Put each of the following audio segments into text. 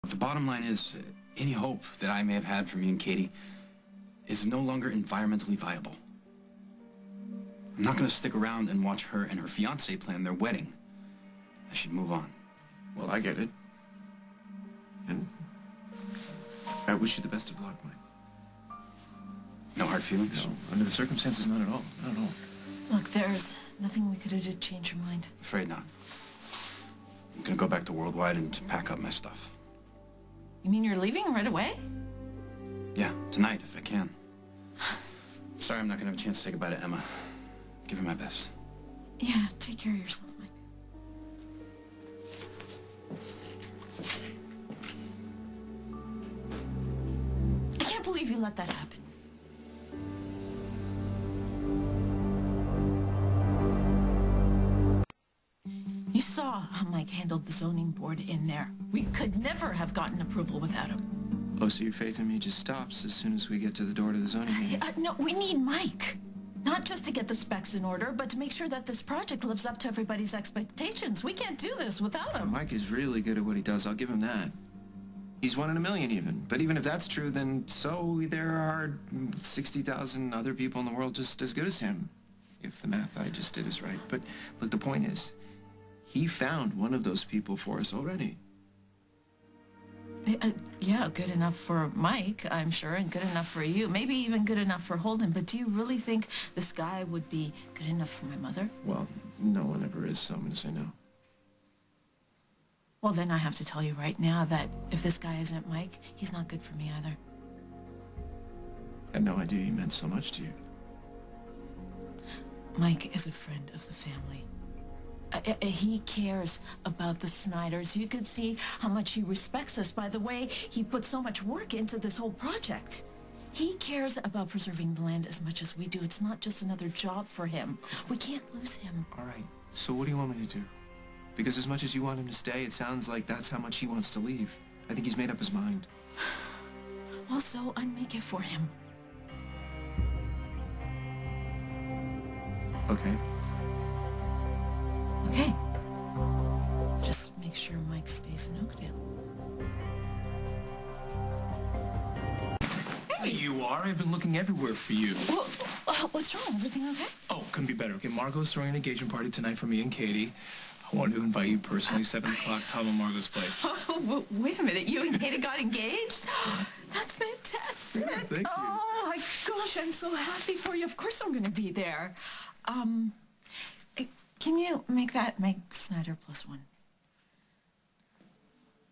The bottom line is, any hope that I may have had for me and Katie is no longer environmentally viable. I'm not going to stick around and watch her and her fiancé plan their wedding. I should move on. Well, I get it. And I wish you the best of luck, Mike. No hard feelings? No, under the circumstances, not at all. Not at all. Look, there's nothing we could have did to change your mind. Afraid not. I'm going to go back to Worldwide and pack up my stuff. You mean you're leaving right away? Yeah, tonight, if I can. Sorry I'm not going to have a chance to say goodbye to Emma. Give her my best. Yeah, take care of yourself, Mike. I can't believe you let that happen. You saw how Mike handled the zoning board in there. We could never have gotten approval without him. Oh, so your faith in me just stops as soon as we get to the door to the zoning meeting? No, we need Mike. Not just to get the specs in order, but to make sure that this project lives up to everybody's expectations. We can't do this without him. Mike is really good at what he does. I'll give him that. He's 1 in a million even. But even if that's true, then so there are 60,000 other people in the world just as good as him. If the math I just did is right. But look, the point is, he found one of those people for us already. Yeah, good enough for Mike, I'm sure, and good enough for you. Maybe even good enough for Holden. But do you really think this guy would be good enough for my mother? Well, no one ever is, so I'm going to say no. Well, then I have to tell you right now that if this guy isn't Mike, he's not good for me either. I had no idea he meant so much to you. Mike is a friend of the family. He cares about the Snyders. You could see how much he respects us by the way he put so much work into this whole project. He cares about preserving the land as much as we do. It's not just another job for him. We can't lose him. All right, so what do you want me to do? Because as much as you want him to stay, it sounds like that's how much he wants to leave. I think he's made up his mind. Well, so unmake it for him. Okay. Okay. Just make sure Mike stays in Oakdale. Hey, you are. I've been looking everywhere for you. Well, what's wrong? Everything okay? Oh, couldn't be better. Okay, Margot's throwing an engagement party tonight for me and Katie. I wanted to invite you personally, 7 o'clock, Tom and Margot's place. Oh, wait a minute. You and Katie got engaged? That's fantastic. Yeah, thank you. Oh, my gosh, I'm so happy for you. Of course I'm going to be there. Can you make that Meg Snyder +1?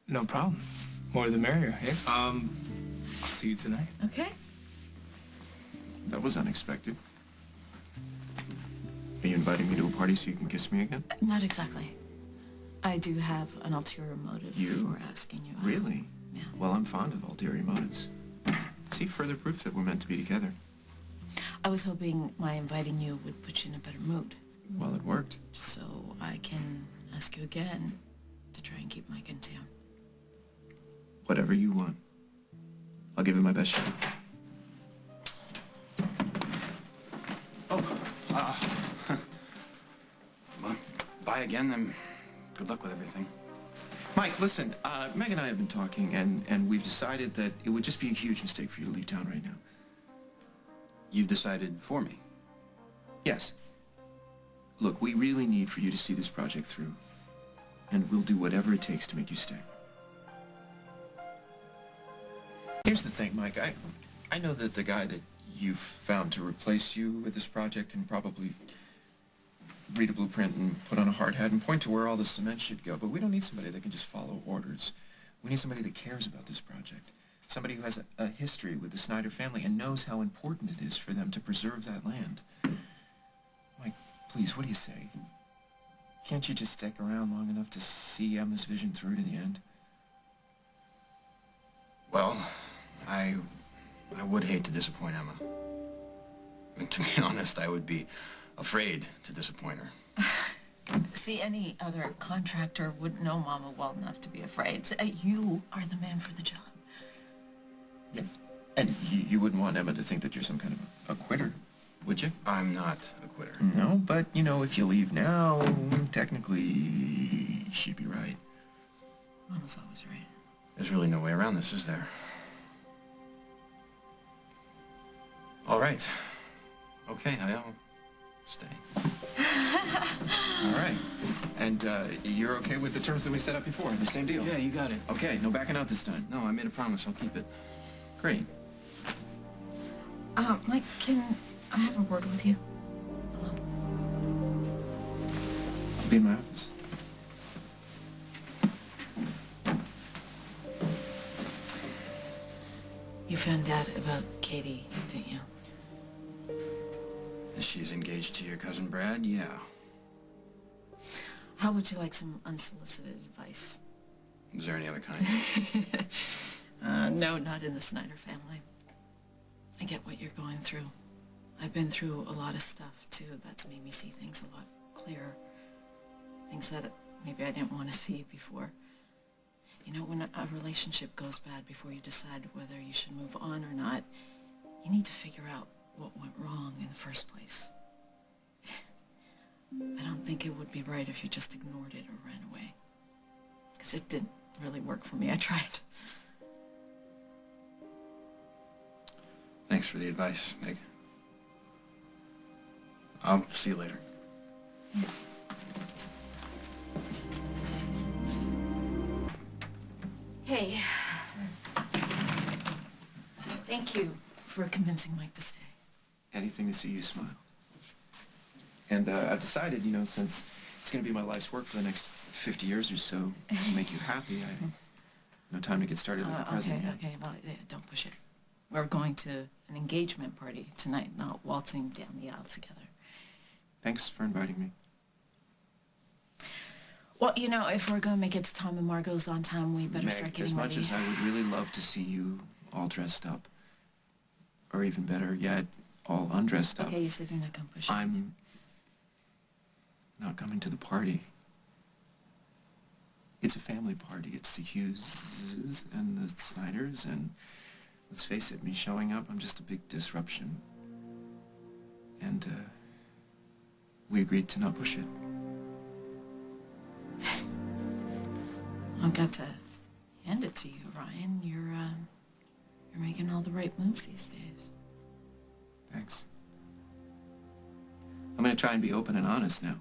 No problem. More the merrier. Hey, I'll see you tonight. Okay. That was unexpected. Are you inviting me to a party so you can kiss me again? Not exactly. I do have an ulterior motive for asking you out. Really? Yeah. Well, I'm fond of ulterior motives. See further proof that we're meant to be together. I was hoping my inviting you would put you in a better mood. Well, it worked. So I can ask you again to try and keep Mike in town. Whatever you want. I'll give it my best shot. Well, bye again, and good luck with everything. Mike, listen, Meg and I have been talking, and we've decided that it would just be a huge mistake for you to leave town right now. You've decided for me? Yes. Look, we really need for you to see this project through, and we'll do whatever it takes to make you stay. Here's the thing, Mike. I know that the guy that you've found to replace you with this project can probably read a blueprint and put on a hard hat and point to where all the cement should go, but we don't need somebody that can just follow orders. We need somebody that cares about this project. Somebody who has a history with the Snyder family and knows how important it is for them to preserve that land. Mike, please, what do you say? Can't you just stick around long enough to see Emma's vision through to the end? Well, I would hate to disappoint Emma. And to be honest, I would be afraid to disappoint her. See, any other contractor wouldn't know Mama well enough to be afraid. So, you are the man for the job. Yeah. And you wouldn't want Emma to think that you're some kind of a quitter, would you? I'm not a quitter. No, but, you know, if you leave now, technically, she'd be right. Mama's always right. There's really no way around this, is there? All right. Okay, I'll stay. All right. And you're okay with the terms that we set up before? The same deal? Yeah, you got it. Okay, no backing out this time. No, I made a promise. I'll keep it. Great. Mike, can I have a word with you? Hello? I'll be in my office. You found out about Katie, didn't you? She's engaged to your cousin Brad? Yeah. How would you like some unsolicited advice? Is there any other kind? No, not in the Snyder family. I get what you're going through. I've been through a lot of stuff, too. That's made me see things a lot clearer. Things that maybe I didn't want to see before. You know, when a relationship goes bad, before you decide whether you should move on or not, you need to figure out what went wrong in the first place. I don't think it would be right if you just ignored it or ran away. Because it didn't really work for me. I tried. Thanks for the advice, Meg. I'll see you later. Yeah. Hey. Thank you for convincing Mike to stay. Anything to see you smile. And I've decided, you know, since it's going to be my life's work for the next 50 years or so, to make you happy, no time to get started like the president. Okay, well, yeah, don't push it. We're going to an engagement party tonight, not waltzing down the aisle together. Thanks for inviting me. Well, you know, if we're going to make it to Tom and Margot's on time, we better start Meg, getting as much ready. as I would really love to see you all dressed up, or even better yet, all undressed up, Okay, you said you're not going to push it. I'm not coming to the party. It's a family party. It's the Hugheses and the Snyders, and let's face it, me showing up, I'm just a big disruption. And, we agreed to not push it. I've got to hand it to you, Ryan. You're making all the right moves these days. Thanks. I'm gonna try and be open and honest now.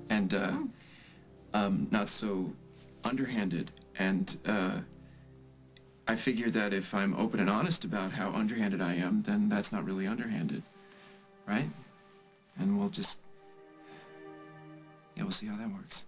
And, not so underhanded. And, I figure that if I'm open and honest about how underhanded I am, then that's not really underhanded. Right? And we'll just... yeah, we'll see how that works.